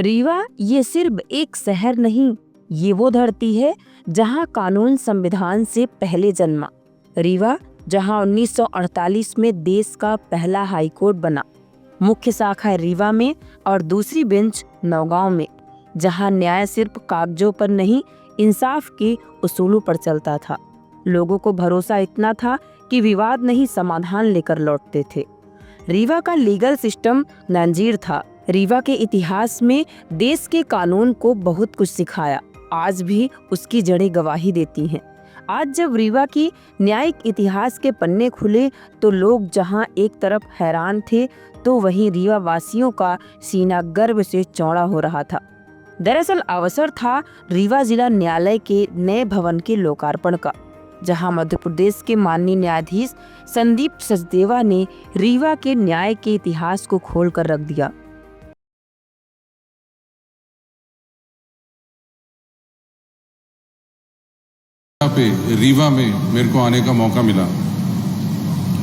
रीवा ये सिर्फ एक शहर नहीं, ये वो धरती है जहां कानून संविधान से पहले जन्मा। रीवा जहां 1948 में देश का पहला हाईकोर्ट बना। मुख्य शाखा रीवा में और दूसरी बेंच नौगांव में, जहां न्याय सिर्फ कागजों पर नहीं, इंसाफ के उसूलों पर चलता था। लोगों को भरोसा इतना था कि विवाद नहीं, समाधान लेकर लौटते थे। रीवा का लीगल सिस्टम नंजीर था। रीवा के इतिहास में देश के कानून को बहुत कुछ सिखाया। आज भी उसकी जड़ें गवाही देती हैं। आज जब रीवा की न्यायिक इतिहास के पन्ने खुले तो लोग जहां एक तरफ हैरान थे तो वहीं रीवा वासियों का सीना गर्व से चौड़ा हो रहा था। दरअसल अवसर था रीवा जिला न्यायालय के नए भवन के लोकार्पण का, जहां मध्य प्रदेश के माननीय न्यायाधीश संदीप सचदेवा ने रीवा के न्याय के इतिहास को खोल कर रख दिया। पे रीवा में मेरे को आने का मौका मिला।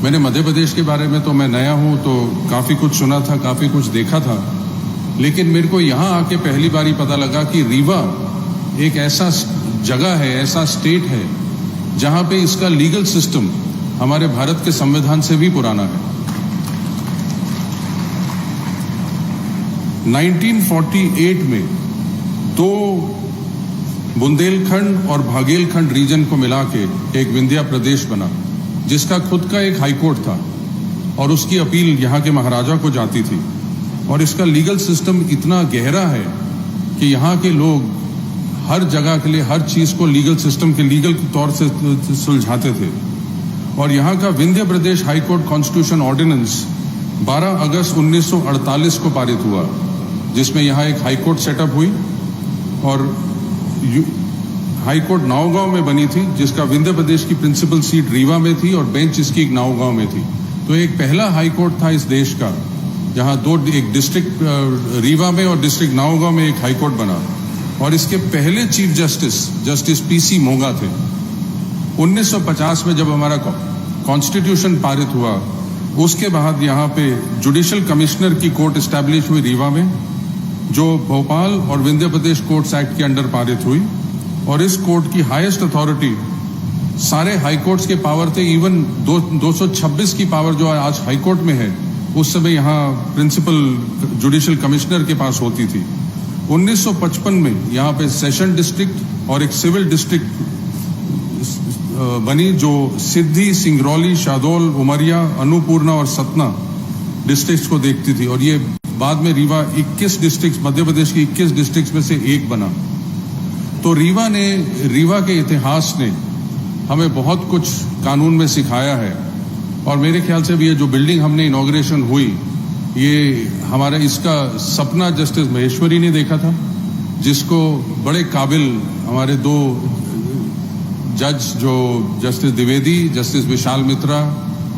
मैंने मध्य प्रदेश के बारे में तो मैं नया हूं तो काफी कुछ सुना था, काफी कुछ देखा था, लेकिन मेरे को यहां आके पहली बार ही पता लगा कि रीवा एक ऐसा जगह है, ऐसा स्टेट है जहां पे इसका लीगल सिस्टम हमारे भारत के संविधान से भी पुराना है। 1948 में दो बुंदेलखंड और भागेलखंड रीजन को मिला के एक विंध्या प्रदेश बना, जिसका खुद का एक हाईकोर्ट था और उसकी अपील यहाँ के महाराजा को जाती थी। और इसका लीगल सिस्टम इतना गहरा है कि यहाँ के लोग हर जगह के लिए हर चीज को लीगल सिस्टम के लीगल तौर से सुलझाते थे। और यहाँ का विंध्य प्रदेश हाईकोर्ट कॉन्स्टिट्यूशन ऑर्डिनेंस 12 अगस्त 1948 को पारित हुआ, जिसमें यहाँ एक हाईकोर्ट सेटअप हुई और हाईकोर्ट नौगांव में बनी थी, जिसका विंध्य प्रदेश की प्रिंसिपल सीट रीवा में थी और बेंच इसकी एक नौगांव में थी। तो एक पहला हाईकोर्ट था इस देश का जहां एक डिस्ट्रिक्ट रीवा में और डिस्ट्रिक्ट नौगांव में एक हाईकोर्ट बना। और इसके पहले चीफ जस्टिस पीसी मोगा थे। 1950 में जब हमारा कॉन्स्टिट्यूशन पारित हुआ, उसके बाद यहाँ पे जुडिशियल कमिश्नर की कोर्ट एस्टैब्लिश हुई रीवा में, जो भोपाल और विंध्य प्रदेश कोर्ट्स एक्ट के अंडर पारित हुई। और इस कोर्ट की हाईएस्ट अथॉरिटी सारे हाई कोर्ट्स के पावर थे, इवन 226 की पावर जो आज हाई कोर्ट में है, उस समय यहाँ प्रिंसिपल जुडिशियल कमिश्नर के पास होती थी। 1955 में यहाँ पे सेशन डिस्ट्रिक्ट और एक सिविल डिस्ट्रिक्ट बनी, जो सिद्धि, सिंगरौली, शाहडोल, उमरिया, अन्नपूर्णा और सतना डिस्ट्रिक्ट्स को देखती थी। और ये बाद में रीवा 21 डिस्ट्रिक्ट्स, मध्य प्रदेश की 21 डिस्ट्रिक्ट्स में से एक बना। तो रीवा के इतिहास ने हमें बहुत कुछ कानून में सिखाया है। और मेरे ख्याल से भी ये जो बिल्डिंग हमने इनॉग्रेशन हुई, ये हमारा इसका सपना जस्टिस महेश्वरी ने देखा था, जिसको बड़े काबिल हमारे दो जज, जो जस्टिस द्विवेदी, जस्टिस विशाल मित्रा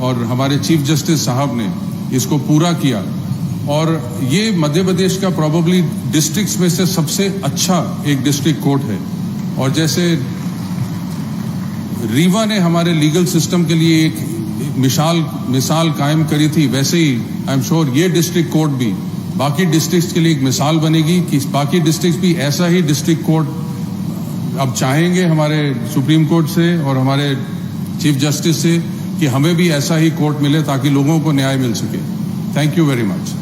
और हमारे चीफ जस्टिस साहब ने इसको पूरा किया। और ये मध्य प्रदेश का प्रोबेबली डिस्ट्रिक्ट्स में से सबसे अच्छा एक डिस्ट्रिक्ट कोर्ट है। और जैसे रीवा ने हमारे लीगल सिस्टम के लिए एक मिसाल कायम करी थी, वैसे ही आई एम श्योर ये डिस्ट्रिक्ट कोर्ट भी बाकी डिस्ट्रिक्ट्स के लिए एक मिसाल बनेगी कि बाकी डिस्ट्रिक्ट्स भी ऐसा ही डिस्ट्रिक्ट कोर्ट अब चाहेंगे हमारे सुप्रीम कोर्ट से और हमारे चीफ जस्टिस से कि हमें भी ऐसा ही कोर्ट मिले ताकि लोगों को न्याय मिल सके। Thank you very much.